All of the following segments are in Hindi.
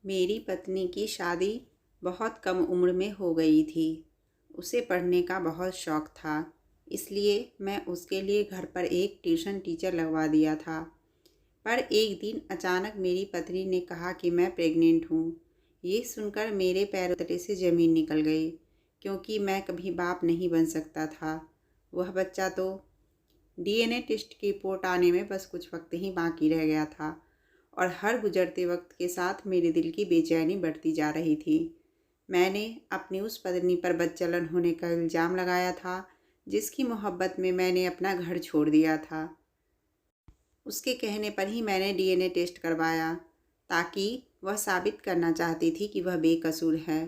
मेरी पत्नी की शादी बहुत कम उम्र में हो गई थी। उसे पढ़ने का बहुत शौक़ था, इसलिए मैं उसके लिए घर पर एक ट्यूशन टीचर लगवा दिया था। पर एक दिन अचानक मेरी पत्नी ने कहा कि मैं प्रेग्नेंट हूँ। ये सुनकर मेरे पैरों तले से ज़मीन निकल गई, क्योंकि मैं कभी बाप नहीं बन सकता था। वह बच्चा तो डीएनए टेस्ट की रिपोर्ट आने में बस कुछ वक्त ही बाकी रह गया था और हर गुजरते वक्त के साथ मेरे दिल की बेचैनी बढ़ती जा रही थी। मैंने अपनी उस पत्नी पर बदचलन होने का इल्ज़ाम लगाया था, जिसकी मोहब्बत में मैंने अपना घर छोड़ दिया था। उसके कहने पर ही मैंने डीएनए टेस्ट करवाया, ताकि वह साबित करना चाहती थी कि वह बेकसूर है।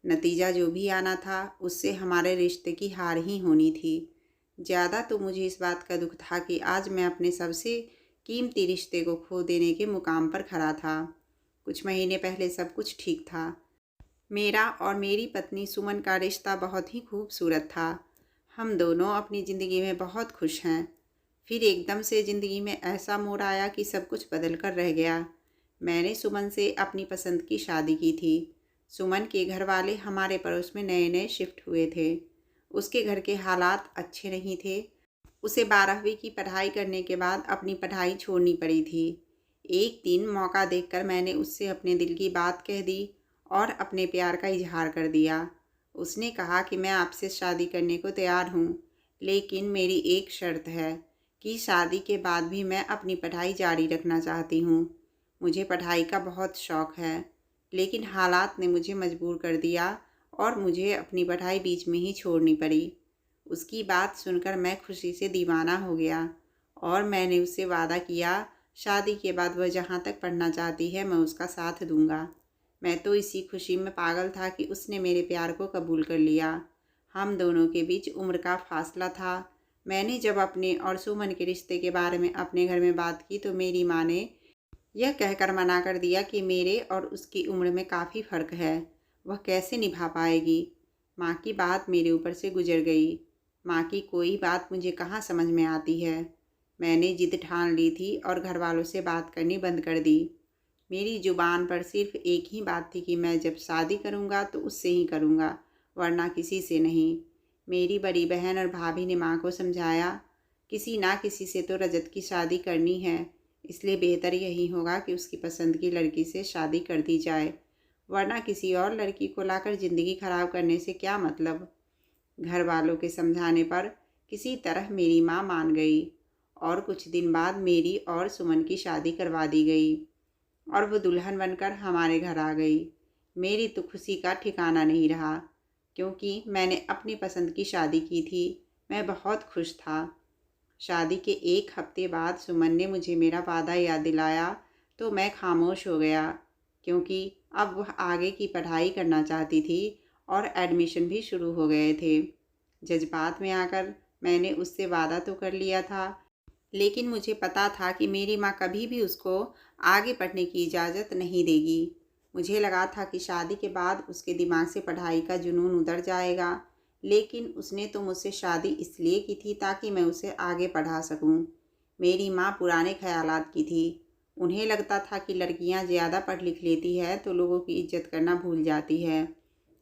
नतीजा जो भी आना था, उससे हमारे रिश्ते की हार ही होनी थी। ज़्यादा तो मुझे इस बात का दुख था कि आज मैं अपने सबसे कीमती रिश्ते को खो देने के मुकाम पर खड़ा था। कुछ महीने पहले सब कुछ ठीक था। मेरा और मेरी पत्नी सुमन का रिश्ता बहुत ही खूबसूरत था। हम दोनों अपनी ज़िंदगी में बहुत खुश हैं। फिर एकदम से ज़िंदगी में ऐसा मोड़ आया कि सब कुछ बदल कर रह गया। मैंने सुमन से अपनी पसंद की शादी की थी। सुमन के घर वाले हमारे पड़ोस में नए नए शिफ्ट हुए थे। उसके घर के हालात अच्छे नहीं थे। उसे 12वीं की पढ़ाई करने के बाद अपनी पढ़ाई छोड़नी पड़ी थी। एक दिन मौका देखकर मैंने उससे अपने दिल की बात कह दी और अपने प्यार का इजहार कर दिया। उसने कहा कि मैं आपसे शादी करने को तैयार हूँ, लेकिन मेरी एक शर्त है कि शादी के बाद भी मैं अपनी पढ़ाई जारी रखना चाहती हूँ। मुझे पढ़ाई का बहुत शौक़ है, लेकिन हालात ने मुझे मजबूर कर दिया और मुझे अपनी पढ़ाई बीच में ही छोड़नी पड़ी। उसकी बात सुनकर मैं खुशी से दीवाना हो गया और मैंने उससे वादा किया, शादी के बाद वह जहाँ तक पढ़ना चाहती है मैं उसका साथ दूंगा। मैं तो इसी खुशी में पागल था कि उसने मेरे प्यार को कबूल कर लिया। हम दोनों के बीच उम्र का फासला था। मैंने जब अपने और सुमन के रिश्ते के बारे में अपने घर में बात की तो मेरी माँ ने यह कहकर मना कर दिया कि मेरे और उसकी उम्र में काफ़ी फ़र्क है, वह कैसे निभा पाएगी। माँ की बात मेरे ऊपर से गुजर गई। माँ की कोई बात मुझे कहाँ समझ में आती है। मैंने जिद ठान ली थी और घर वालों से बात करनी बंद कर दी। मेरी ज़ुबान पर सिर्फ एक ही बात थी कि मैं जब शादी करूँगा तो उससे ही करूँगा, वरना किसी से नहीं। मेरी बड़ी बहन और भाभी ने माँ को समझाया, किसी ना किसी से तो रजत की शादी करनी है, इसलिए बेहतर यही होगा कि उसकी पसंद की लड़की से शादी कर दी जाए, वरना किसी और लड़की को लाकर ज़िंदगी ख़राब करने से क्या मतलब। घर वालों के समझाने पर किसी तरह मेरी माँ मान गई और कुछ दिन बाद मेरी और सुमन की शादी करवा दी गई और वो दुल्हन बनकर हमारे घर आ गई। मेरी तो खुशी का ठिकाना नहीं रहा, क्योंकि मैंने अपनी पसंद की शादी की थी। मैं बहुत खुश था। शादी के एक हफ्ते बाद सुमन ने मुझे मेरा वादा याद दिलाया तो मैं खामोश हो गया, क्योंकि अब वह आगे की पढ़ाई करना चाहती थी और एडमिशन भी शुरू हो गए थे। जज्बात में आकर मैंने उससे वादा तो कर लिया था, लेकिन मुझे पता था कि मेरी माँ कभी भी उसको आगे पढ़ने की इजाज़त नहीं देगी। मुझे लगा था कि शादी के बाद उसके दिमाग से पढ़ाई का जुनून उतर जाएगा, लेकिन उसने तो मुझसे शादी इसलिए की थी ताकि मैं उसे आगे पढ़ा सकूं। मेरी माँ पुराने ख्यालात की थी। उन्हें लगता था कि लड़कियां ज़्यादा पढ़ लिख लेती है तो लोगों की इज्जत करना भूल जाती है।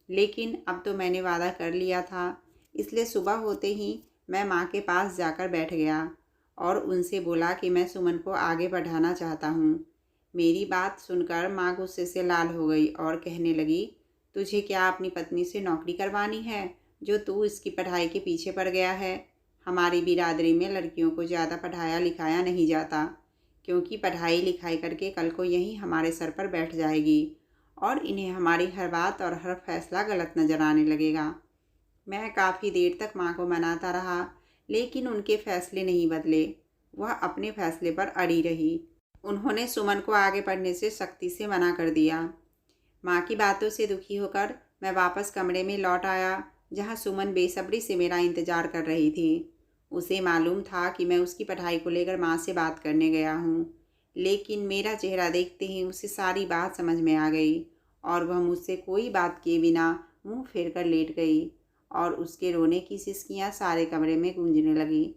लेकिन अब तो मैंने वादा कर लिया था, इसलिए सुबह होते ही मैं माँ के पास जाकर बैठ गया और उनसे बोला कि मैं सुमन को आगे बढ़ाना चाहता हूँ। मेरी बात सुनकर माँ गुस्से से लाल हो गई और कहने लगी, तुझे क्या अपनी पत्नी से नौकरी करवानी है जो तू इसकी पढ़ाई के पीछे पड़ गया है। हमारी बिरादरी में लड़कियों को ज़्यादा पढ़ाया लिखाया नहीं जाता, क्योंकि पढ़ाई लिखाई करके कल को यही हमारे सर पर बैठ जाएगी और इन्हें हमारी हर बात और हर फैसला गलत नज़र आने लगेगा। मैं काफ़ी देर तक माँ को मनाता रहा, लेकिन उनके फैसले नहीं बदले। वह अपने फैसले पर अड़ी रही। उन्होंने सुमन को आगे पढ़ने से सख्ती से मना कर दिया। माँ की बातों से दुखी होकर मैं वापस कमरे में लौट आया, जहाँ सुमन बेसब्री से मेरा इंतज़ार कर रही थी। उसे मालूम था कि मैं उसकी पढ़ाई को लेकर माँ से बात करने गया हूँ, लेकिन मेरा चेहरा देखते ही उसे सारी बात समझ में आ गई और वह मुझसे कोई बात किए बिना मुँह फेर कर लेट गई और उसके रोने की सिसकियाँ सारे कमरे में गूंजने लगी।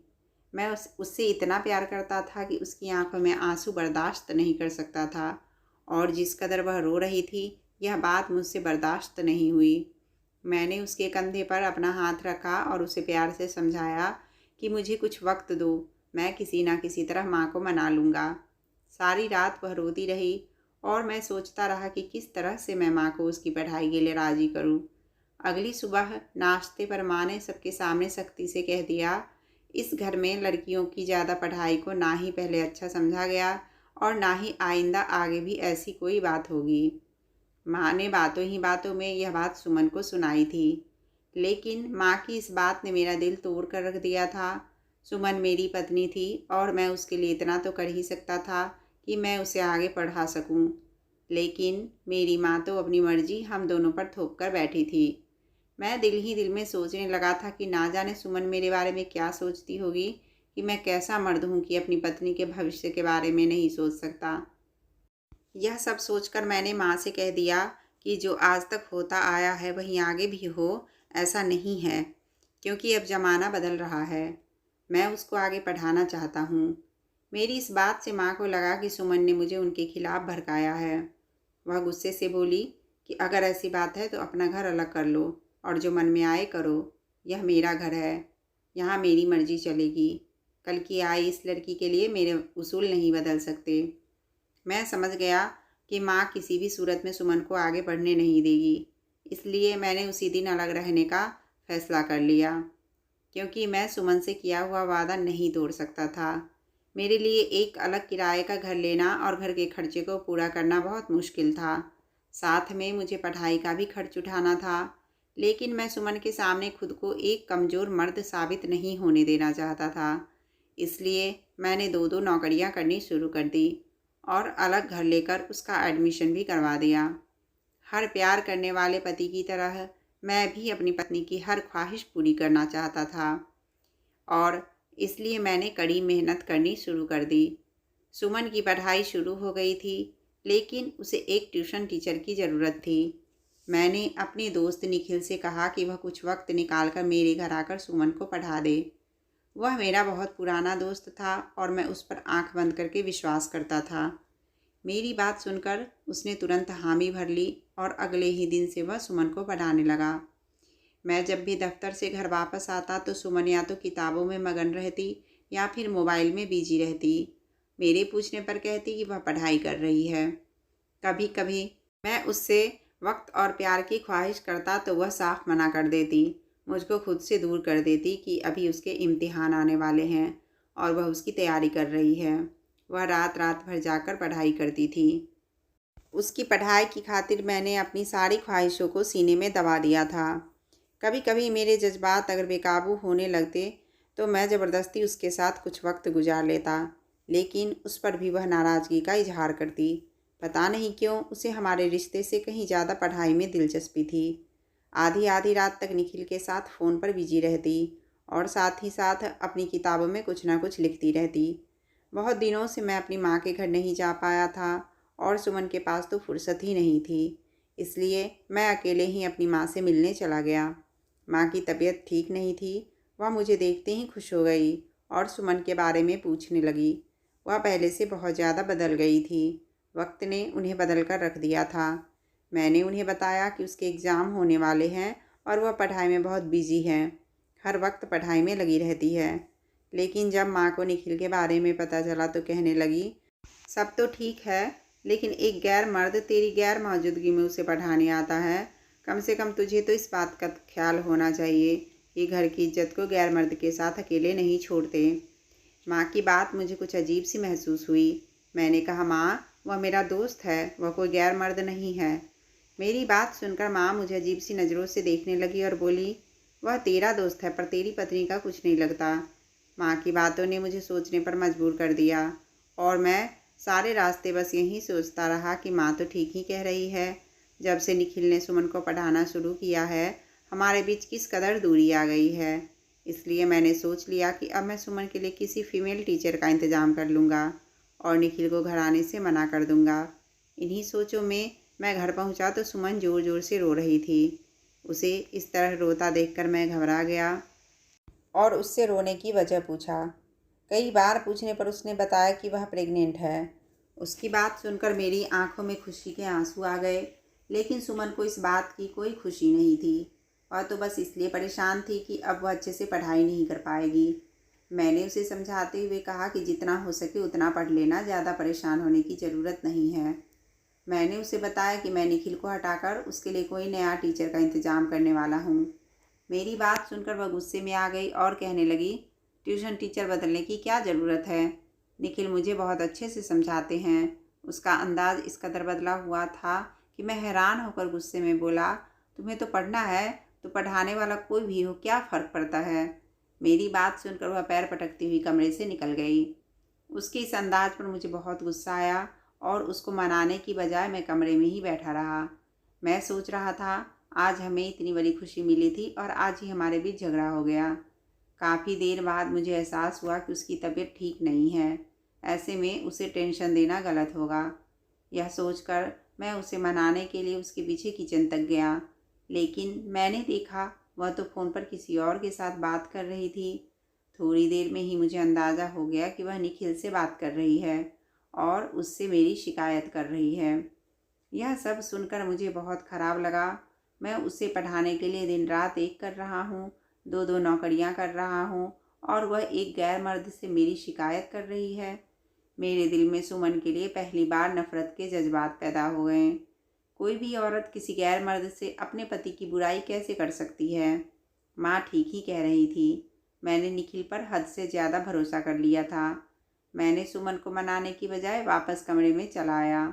मैं उससे इतना प्यार करता था कि उसकी आंखों में आंसू बर्दाश्त नहीं कर सकता था और जिस कदर वह रो रही थी, यह बात मुझसे बर्दाश्त नहीं हुई। मैंने उसके कंधे पर अपना हाथ रखा और उसे प्यार से समझाया कि मुझे कुछ वक्त दो, मैं किसी ना किसी तरह माँ को मना लूँगा। सारी रात वह रोती रही और मैं सोचता रहा कि किस तरह से मैं माँ को उसकी पढ़ाई के लिए राज़ी करूँ। अगली सुबह नाश्ते पर माँ ने सबके सामने सख्ती से कह दिया, इस घर में लड़कियों की ज़्यादा पढ़ाई को ना ही पहले अच्छा समझा गया और ना ही आइंदा आगे भी ऐसी कोई बात होगी। माँ ने बातों ही बातों में यह बात सुमन को सुनाई थी, लेकिन माँ की इस बात ने मेरा दिल तोड़ कर रख दिया था। सुमन मेरी पत्नी थी और मैं उसके लिए इतना तो कर ही सकता था कि मैं उसे आगे पढ़ा सकूं। लेकिन मेरी माँ तो अपनी मर्जी हम दोनों पर थोप कर बैठी थी। मैं दिल ही दिल में सोचने लगा था कि ना जाने सुमन मेरे बारे में क्या सोचती होगी, कि मैं कैसा मर्द हूँ कि अपनी पत्नी के भविष्य के बारे में नहीं सोच सकता। यह सब सोचकर मैंने माँ से कह दिया कि जो आज तक होता आया है वहीं आगे भी हो, ऐसा नहीं है, क्योंकि अब ज़माना बदल रहा है। मैं उसको आगे पढ़ाना चाहता हूँ। मेरी इस बात से माँ को लगा कि सुमन ने मुझे उनके खिलाफ़ भड़काया है। वह गुस्से से बोली कि अगर ऐसी बात है तो अपना घर अलग कर लो और जो मन में आए करो। यह मेरा घर है, यहाँ मेरी मर्जी चलेगी। कल की आई इस लड़की के लिए मेरे उसूल नहीं बदल सकते। मैं समझ गया कि माँ किसी भी सूरत में सुमन को आगे बढ़ने नहीं देगी, इसलिए मैंने उसी दिन अलग रहने का फ़ैसला कर लिया, क्योंकि मैं सुमन से किया हुआ वादा नहीं तोड़ सकता था। मेरे लिए एक अलग किराए का घर लेना और घर के खर्चे को पूरा करना बहुत मुश्किल था। साथ में मुझे पढ़ाई का भी खर्च उठाना था, लेकिन मैं सुमन के सामने खुद को एक कमज़ोर मर्द साबित नहीं होने देना चाहता था। इसलिए मैंने दो दो नौकरियां करनी शुरू कर दी और अलग घर लेकर उसका एडमिशन भी करवा दिया। हर प्यार करने वाले पति की तरह मैं भी अपनी पत्नी की हर ख्वाहिश पूरी करना चाहता था और इसलिए मैंने कड़ी मेहनत करनी शुरू कर दी। सुमन की पढ़ाई शुरू हो गई थी, लेकिन उसे एक ट्यूशन टीचर की ज़रूरत थी। मैंने अपने दोस्त निखिल से कहा कि वह कुछ वक्त निकाल कर मेरे घर आकर सुमन को पढ़ा दे। वह मेरा बहुत पुराना दोस्त था और मैं उस पर आंख बंद करके विश्वास करता था। मेरी बात सुनकर उसने तुरंत हामी भर ली और अगले ही दिन से वह सुमन को पढ़ाने लगा। मैं जब भी दफ्तर से घर वापस आता तो सुमन या तो किताबों में मगन रहती या फिर मोबाइल में बिजी रहती। मेरे पूछने पर कहती कि वह पढ़ाई कर रही है। कभी कभी मैं उससे वक्त और प्यार की ख्वाहिश करता तो वह साफ मना कर देती, मुझको खुद से दूर कर देती कि अभी उसके इम्तिहान आने वाले हैं और वह उसकी तैयारी कर रही है। वह रात रात भर जाकर पढ़ाई करती थी। उसकी पढ़ाई की खातिर मैंने अपनी सारी ख्वाहिशों को सीने में दबा दिया था। कभी कभी मेरे जज्बात अगर बेकाबू होने लगते तो मैं ज़बरदस्ती उसके साथ कुछ वक्त गुजार लेता, लेकिन उस पर भी वह नाराज़गी का इजहार करती। पता नहीं क्यों उसे हमारे रिश्ते से कहीं ज़्यादा पढ़ाई में दिलचस्पी थी। आधी आधी रात तक निखिल के साथ फ़ोन पर बिजी रहती और साथ ही साथ अपनी किताबों में कुछ ना कुछ लिखती रहती। बहुत दिनों से मैं अपनी माँ के घर नहीं जा पाया था और सुमन के पास तो फुर्सत ही नहीं थी, इसलिए मैं अकेले ही अपनी माँ से मिलने चला गया। माँ की तबीयत ठीक नहीं थी। वह मुझे देखते ही खुश हो गई और सुमन के बारे में पूछने लगी। वह पहले से बहुत ज़्यादा बदल गई थी। वक्त ने उन्हें बदल कर रख दिया था। मैंने उन्हें बताया कि उसके एग्ज़ाम होने वाले हैं और वह पढ़ाई में बहुत बिजी है, हर वक्त पढ़ाई में लगी रहती है। लेकिन जब माँ को निखिल के बारे में पता चला तो कहने लगी, सब तो ठीक है, लेकिन एक गैर मर्द तेरी गैर मौजूदगी में उसे पढ़ाने आता है। कम से कम तुझे तो इस बात का ख्याल होना चाहिए कि घर की इज्जत को गैर मर्द के साथ अकेले नहीं छोड़ते। माँ की बात मुझे कुछ अजीब सी महसूस हुई। मैंने कहा, माँ, वह मेरा दोस्त है, वह कोई गैर मर्द नहीं है। मेरी बात सुनकर माँ मुझे अजीब सी नज़रों से देखने लगी और बोली, वह तेरा दोस्त है पर तेरी पत्नी का कुछ नहीं लगता। माँ की बातों ने मुझे सोचने पर मजबूर कर दिया और मैं सारे रास्ते बस यही सोचता रहा कि माँ तो ठीक ही कह रही है। जब से निखिल ने सुमन को पढ़ाना शुरू किया है, हमारे बीच किस कदर दूरी आ गई है। इसलिए मैंने सोच लिया कि अब मैं सुमन के लिए किसी फीमेल टीचर का इंतज़ाम कर लूँगा और निखिल को घर आने से मना कर दूँगा। इन्हीं सोचों में मैं घर पहुँचा तो सुमन ज़ोर ज़ोर से रो रही थी। उसे इस तरह रोता देखकर मैं घबरा गया और उससे रोने की वजह पूछा। कई बार पूछने पर उसने बताया कि वह प्रेग्नेंट है। उसकी बात सुनकर मेरी आंखों में खुशी के आंसू आ गए, लेकिन सुमन को इस बात की कोई खुशी नहीं थी। वह तो बस इसलिए परेशान थी कि अब वह अच्छे से पढ़ाई नहीं कर पाएगी। मैंने उसे समझाते हुए कहा कि जितना हो सके उतना पढ़ लेना, ज़्यादा परेशान होने की ज़रूरत नहीं है। मैंने उसे बताया कि मैं निखिल को हटाकर उसके लिए कोई नया टीचर का इंतज़ाम करने वाला हूँ। मेरी बात सुनकर वह गुस्से में आ गई और कहने लगी, ट्यूशन टीचर बदलने की क्या ज़रूरत है? निखिल मुझे बहुत अच्छे से समझाते हैं। उसका अंदाज़ इस कदर बदला हुआ था कि मैं हैरान होकर गुस्से में बोला, तुम्हें तो पढ़ना है तो पढ़ाने वाला कोई भी हो, क्या फ़र्क पड़ता है? मेरी बात सुनकर वह पैर पटकती हुई कमरे से निकल गई। उसके इस अंदाज पर मुझे बहुत गुस्सा आया और उसको मनाने की बजाय मैं कमरे में ही बैठा रहा। मैं सोच रहा था, आज हमें इतनी बड़ी खुशी मिली थी और आज ही हमारे बीच झगड़ा हो गया। काफ़ी देर बाद मुझे एहसास हुआ कि उसकी तबीयत ठीक नहीं है। ऐसे में उसे टेंशन देना गलत होगा। यह सोचकर मैं उसे मनाने के लिए उसके पीछे किचन तक गया, लेकिन मैंने देखा वह तो फ़ोन पर किसी और के साथ बात कर रही थी। थोड़ी देर में ही मुझे अंदाज़ा हो गया कि वह निखिल से बात कर रही है और उससे मेरी शिकायत कर रही है। यह सब सुनकर मुझे बहुत ख़राब लगा। मैं उसे पढ़ाने के लिए दिन रात एक कर रहा हूँ, दो दो नौकरियाँ कर रहा हूँ और वह एक गैर मर्द से मेरी शिकायत कर रही है। मेरे दिल में सुमन के लिए पहली बार नफ़रत के जज्बात पैदा हो गए। कोई भी औरत किसी गैर मर्द से अपने पति की बुराई कैसे कर सकती है? माँ ठीक ही कह रही थी। मैंने निखिल पर हद से ज़्यादा भरोसा कर लिया था। मैंने सुमन को मनाने की बजाय वापस कमरे में चला आया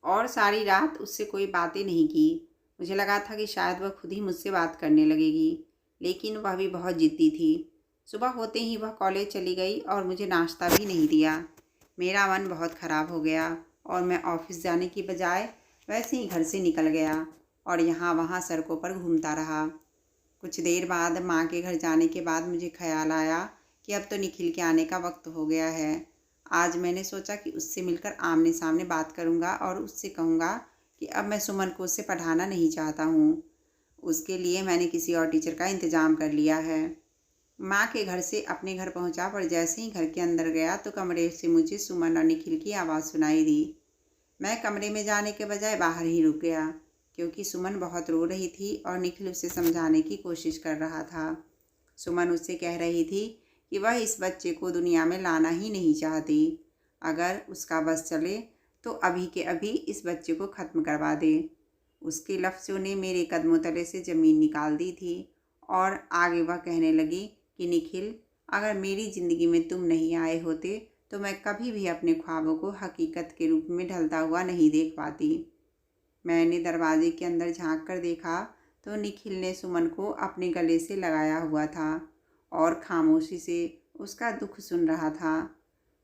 और सारी रात उससे कोई बातें नहीं की। मुझे लगा था कि शायद वह खुद ही मुझसे बात करने लगेगी, लेकिन वह भी बहुत ज़िद्दी थी। सुबह होते ही वह कॉलेज चली गई और मुझे नाश्ता भी नहीं दिया। मेरा मन बहुत ख़राब हो गया और मैं ऑफिस जाने की बजाय वैसे ही घर से निकल गया और यहाँ वहाँ सड़कों पर घूमता रहा। कुछ देर बाद माँ के घर जाने के बाद मुझे ख्याल आया कि अब तो निखिल के आने का वक्त हो गया है। आज मैंने सोचा कि उससे मिलकर आमने सामने बात करूँगा और उससे कहूँगा कि अब मैं सुमन को उससे पढ़ाना नहीं चाहता हूँ। उसके लिए मैंने किसी और टीचर का इंतज़ाम कर लिया है। माँ के घर से अपने घर पहुँचा, पर जैसे ही घर के अंदर गया तो कमरे से मुझे सुमन और निखिल की आवाज़ सुनाई दी। मैं कमरे में जाने के बजाय बाहर ही रुक गया, क्योंकि सुमन बहुत रो रही थी और निखिल उसे समझाने की कोशिश कर रहा था। सुमन उससे कह रही थी कि वह इस बच्चे को दुनिया में लाना ही नहीं चाहती। अगर उसका बस चले तो अभी के अभी इस बच्चे को ख़त्म करवा दे। उसके लफ्ज़ों ने मेरे कदमों तले से ज़मीन निकाल दी थी और आगे वह कहने लगी कि निखिल, अगर मेरी ज़िंदगी में तुम नहीं आए होते तो मैं कभी भी अपने ख्वाबों को हकीकत के रूप में ढलता हुआ नहीं देख पाती। मैंने दरवाजे के अंदर झांक कर देखा तो निखिल ने सुमन को अपने गले से लगाया हुआ था और खामोशी से उसका दुख सुन रहा था।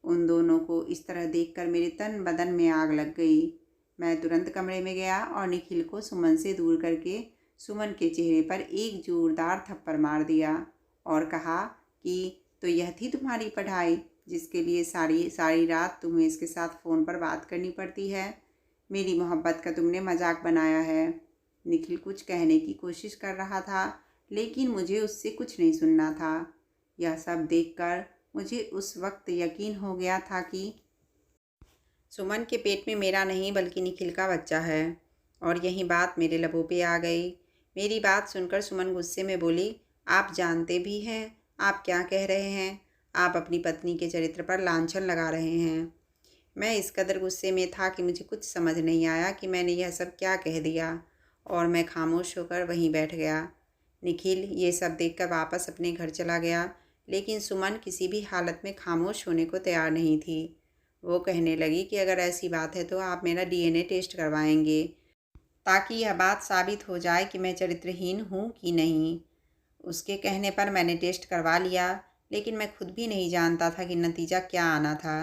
उन दोनों को इस तरह देखकर मेरे तन बदन में आग लग गई। मैं तुरंत कमरे में गया और निखिल को सुमन से दूर करके सुमन के चेहरे पर एक जोरदार थप्पड़ मार दिया और कहा कि तो यह थी तुम्हारी पढ़ाई, जिसके लिए सारी सारी रात तुम्हें इसके साथ फ़ोन पर बात करनी पड़ती है। मेरी मोहब्बत का तुमने मजाक बनाया है। निखिल कुछ कहने की कोशिश कर रहा था, लेकिन मुझे उससे कुछ नहीं सुनना था। यह सब देखकर मुझे उस वक्त यकीन हो गया था कि सुमन के पेट में मेरा नहीं बल्कि निखिल का बच्चा है। और यही बात मेरे लबों पे आ गई। मेरी बात सुनकर सुमन गुस्से में बोली, आप जानते भी हैं आप क्या कह रहे हैं? आप अपनी पत्नी के चरित्र पर लांछन लगा रहे हैं। मैं इस कदर गुस्से में था कि मुझे कुछ समझ नहीं आया कि मैंने यह सब क्या कह दिया और मैं खामोश होकर वहीं बैठ गया। निखिल ये सब देखकर वापस अपने घर चला गया, लेकिन सुमन किसी भी हालत में खामोश होने को तैयार नहीं थी। वो कहने लगी कि अगर ऐसी बात है तो आप मेरा डीएनए टेस्ट करवाएंगे, ताकि यह बात साबित हो जाए कि मैं चरित्रहीन हूँ कि नहीं। उसके कहने पर मैंने टेस्ट करवा लिया, लेकिन मैं खुद भी नहीं जानता था कि नतीजा क्या आना था।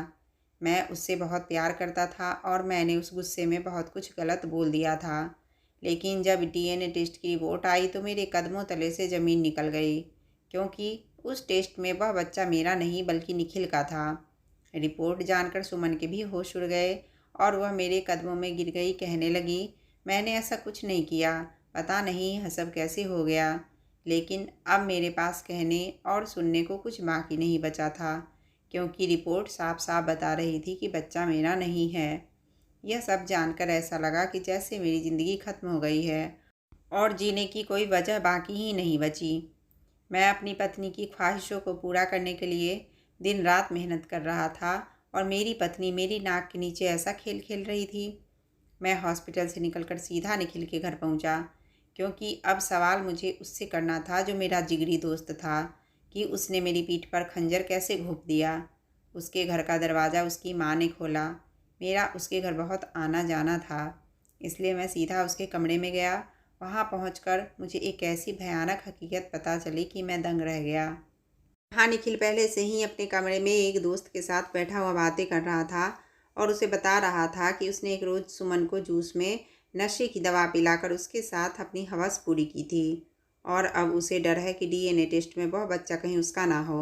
मैं उससे बहुत प्यार करता था और मैंने उस गुस्से में बहुत कुछ गलत बोल दिया था। लेकिन जब डीएनए टेस्ट की रिपोर्ट आई तो मेरे कदमों तले से ज़मीन निकल गई, क्योंकि उस टेस्ट में वह बच्चा मेरा नहीं बल्कि निखिल का था। रिपोर्ट जानकर सुमन के भी होश उड़ गए और वह मेरे कदमों में गिर गई, कहने लगी, मैंने ऐसा कुछ नहीं किया, पता नहीं यह सब कैसे हो गया। लेकिन अब मेरे पास कहने और सुनने को कुछ बाकी नहीं बचा था, क्योंकि रिपोर्ट साफ साफ बता रही थी कि बच्चा मेरा नहीं है। यह सब जानकर ऐसा लगा कि जैसे मेरी ज़िंदगी ख़त्म हो गई है और जीने की कोई वजह बाकी ही नहीं बची। मैं अपनी पत्नी की ख्वाहिशों को पूरा करने के लिए दिन रात मेहनत कर रहा था और मेरी पत्नी मेरी नाक के नीचे ऐसा खेल खेल रही थी। मैं हॉस्पिटल से निकलकर सीधा निखिल के घर पहुंचा, क्योंकि अब सवाल मुझे उससे करना था जो मेरा जिगरी दोस्त था कि उसने मेरी पीठ पर खंजर कैसे घोंप दिया। उसके घर का दरवाज़ा उसकी माँ ने खोला। मेरा उसके घर बहुत आना जाना था, इसलिए मैं सीधा उसके कमरे में गया। वहाँ पहुंचकर मुझे एक ऐसी भयानक हकीकत पता चली कि मैं दंग रह गया। हाँ, निखिल पहले से ही अपने कमरे में एक दोस्त के साथ बैठा हुआ बातें कर रहा था और उसे बता रहा था कि उसने एक रोज़ सुमन को जूस में नशे की दवा पिलाकर उसके साथ अपनी हवस पूरी की थी और अब उसे डर है कि डीएनए टेस्ट में वह बच्चा कहीं उसका ना हो।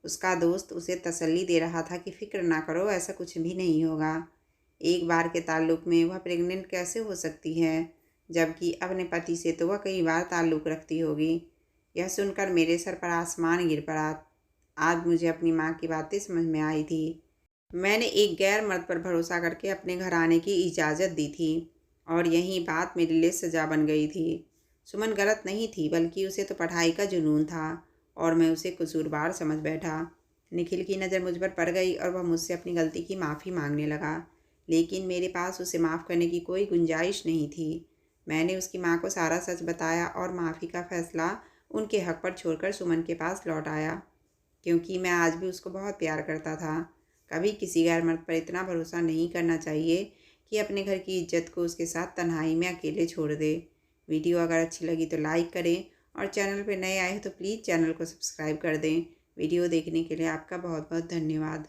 उसका दोस्त उसे तसल्ली दे रहा था कि फ़िक्र ना करो, ऐसा कुछ भी नहीं होगा। एक बार के ताल्लुक़ में वह प्रेग्नेंट कैसे हो सकती है, जबकि अपने पति से तो वह कई बार ताल्लुक़ रखती होगी। यह सुनकर मेरे सर पर आसमान गिर पड़ा। आज मुझे अपनी माँ की बातें समझ में आई थी। मैंने एक गैर मर्द पर भरोसा करके अपने घर आने की इजाज़त दी थी और यही बात मेरे लिए सज़ा बन गई थी। सुमन गलत नहीं थी, बल्कि उसे तो पढ़ाई का जुनून था और मैं उसे कसूरवार समझ बैठा। निखिल की नज़र मुझ पर पड़ गई और वह मुझसे अपनी गलती की माफ़ी मांगने लगा, लेकिन मेरे पास उसे माफ़ करने की कोई गुंजाइश नहीं थी। मैंने उसकी माँ को सारा सच बताया और माफ़ी का फ़ैसला उनके हक़ पर छोड़कर सुमन के पास लौट आया, क्योंकि मैं आज भी उसको बहुत प्यार करता था। कभी किसी गैर मर्द पर इतना भरोसा नहीं करना चाहिए कि अपने घर की इज्जत को उसके साथ तन्हाई में अकेले छोड़ दे। वीडियो अगर अच्छी लगी तो लाइक करें और चैनल पर नए आए हो तो प्लीज़ चैनल को सब्सक्राइब कर दें। वीडियो देखने के लिए आपका बहुत बहुत धन्यवाद।